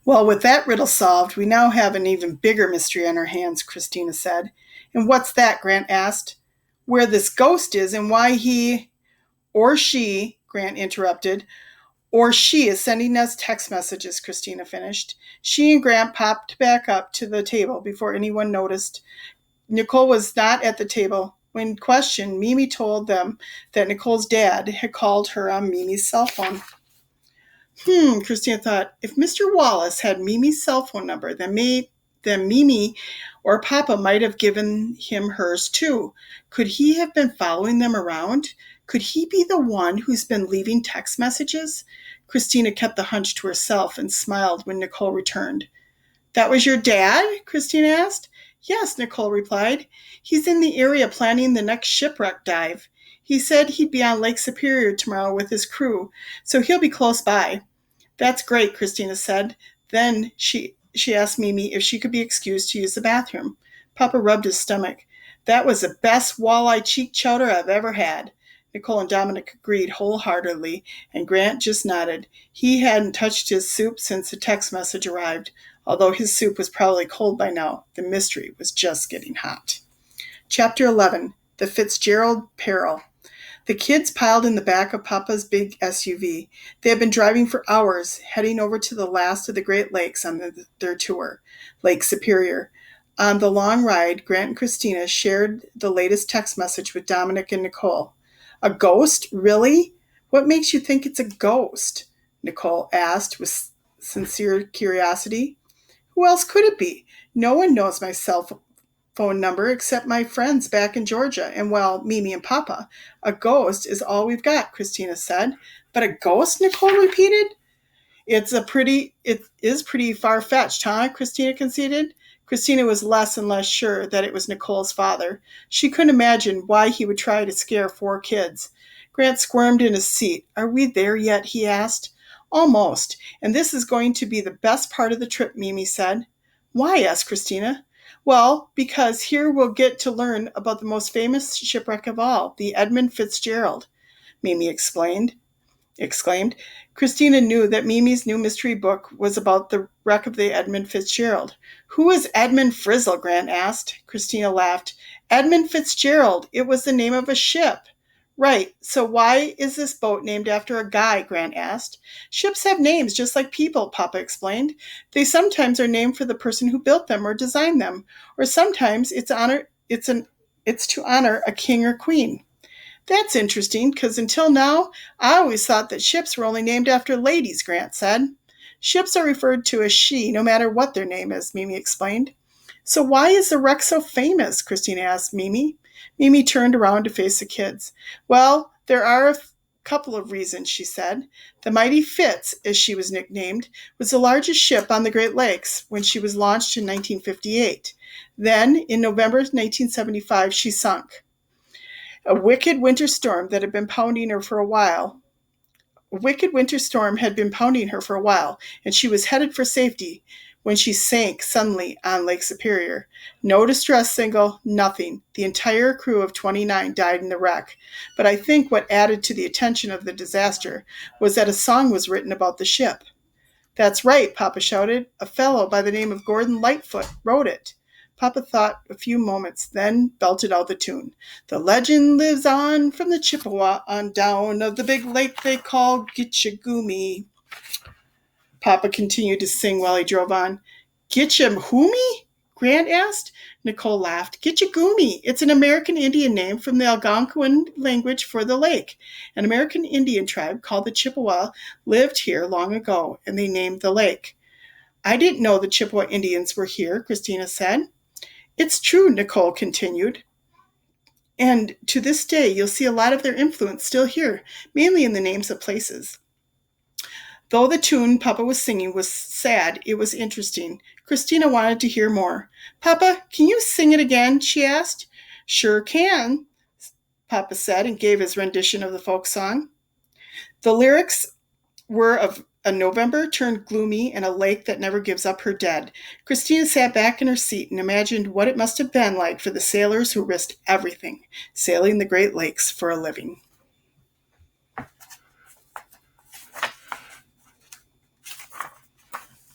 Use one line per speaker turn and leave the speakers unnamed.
Well, with that riddle solved, we now have an even bigger mystery on our hands, Christina said. And what's that? Grant asked. Where this ghost is and why he or she, Grant interrupted, or she is sending us text messages, Christina finished. She and Grant popped back up to the table before anyone noticed. Nicole was not at the table. When questioned, Mimi told them that Nicole's dad had called her on Mimi's cell phone. Christina thought, if Mr. Wallace had Mimi's cell phone number, then Mimi or Papa might have given him hers too. Could he have been following them around? Could he be the one who's been leaving text messages? Christina kept the hunch to herself and smiled when Nicole returned. That was your dad? Christina asked. Yes, Nicole replied. He's in the area planning the next shipwreck dive. He said he'd be on Lake Superior tomorrow with his crew, so he'll be close by. That's great, Christina said. Then she asked Mimi if she could be excused to use the bathroom. Papa rubbed his stomach. That was the best walleye cheek chowder I've ever had. Nicole and Dominic agreed wholeheartedly, and Grant just nodded. He hadn't touched his soup since the text message arrived. Although his soup was probably cold by now, the mystery was just getting hot. Chapter 11. The Fitzgerald Peril. The kids piled in the back of Papa's big SUV. They had been driving for hours, heading over to the last of the Great Lakes on their tour, Lake Superior. On the long ride, Grant and Christina shared the latest text message with Dominic and Nicole. A ghost? Really? What makes you think it's a ghost? Nicole asked with sincere curiosity. Who else could it be? No one knows my cell phone number except my friends back in Georgia and, well, Mimi and Papa. A ghost is all we've got, Christina said. But a ghost? Nicole repeated. It is pretty far-fetched, huh? Christina conceded. Christina was less and less sure that it was Nicole's father. She couldn't imagine why he would try to scare four kids. Grant squirmed in his seat. Are we there yet? He asked. Almost. And this is going to be the best part of the trip, Mimi said. Why? Asked Christina. Well, because here we'll get to learn about the most famous shipwreck of all, the Edmund Fitzgerald, Mimi exclaimed. Christina knew that Mimi's new mystery book was about the wreck of the Edmund Fitzgerald. Who is Edmund Frizzle? Grant asked. Christina laughed. Edmund Fitzgerald. It was the name of a ship. Right. So why is this boat named after a guy? Grant asked. Ships have names just like people, Papa explained. They sometimes are named for the person who built them or designed them, or sometimes it's to honor a king or queen. That's interesting, because until now, I always thought that ships were only named after ladies, Grant said. Ships are referred to as she, no matter what their name is, Mimi explained. So why is the wreck so famous? Christina asked Mimi. Mimi turned around to face the kids. Well, there are a couple of reasons, she said. The Mighty Fitz, as she was nicknamed, was the largest ship on the Great Lakes when she was launched in 1958. Then, in November 1975, she sunk. A wicked winter storm had been pounding her for a while, and she was headed for safety when she sank suddenly on Lake Superior. No distress signal, nothing. The entire crew of 29 died in the wreck. But I think what added to the attention of the disaster was that a song was written about the ship. That's right, Papa shouted. A fellow by the name of Gordon Lightfoot wrote it. Papa thought a few moments, then belted out the tune. The legend lives on from the Chippewa on down of the big lake they call Gitchagumi. Papa continued to sing while he drove on. Gitchagumi? Grant asked. Nicole laughed. Gitchagumi. It's an American Indian name from the Algonquin language for the lake. An American Indian tribe called the Chippewa lived here long ago, and they named the lake. I didn't know the Chippewa Indians were here, Christina said. It's true, Nicole continued. And to this day, you'll see a lot of their influence still here, mainly in the names of places. Though the tune Papa was singing was sad, it was interesting. Christina wanted to hear more. Papa, can you sing it again? She asked. Sure can, Papa said, and gave his rendition of the folk song. The lyrics were of a November turned gloomy and a lake that never gives up her dead. Christina sat back in her seat and imagined what it must have been like for the sailors who risked everything, sailing the Great Lakes for a living.